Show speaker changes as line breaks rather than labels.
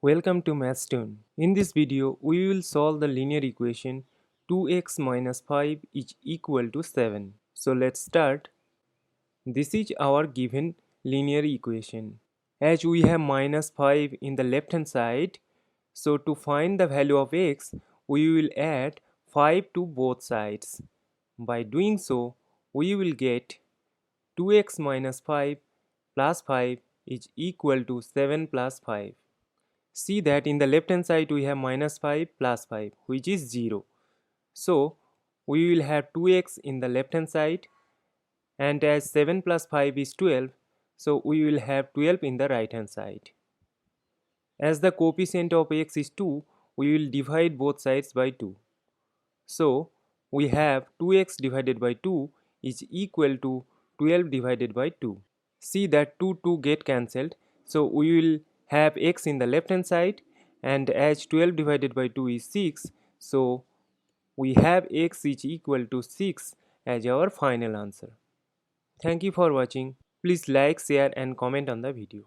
Welcome to Mathstoon. In this video, we will solve the linear equation 2x minus 5 is equal to 7. So let's start. This is our given linear equation. As we have minus 5 in the left hand side, so to find the value of x, we will add 5 to both sides. By doing so, we will get 2x minus 5 plus 5 is equal to 7 plus 5. See that in the left hand side we have minus 5 plus 5 which is 0. So we will have 2x in the left hand side, and as 7 plus 5 is 12, so we will have 12 in the right hand side. As the coefficient of x is 2, we will divide both sides by 2. So we have 2x divided by 2 is equal to 12 divided by 2. See that 2 get cancelled, so we will have x in the left hand side, and as 12 divided by 2 is 6, so we have x is equal to 6 as our final answer. Thank you for watching. Please like, share and comment on the video.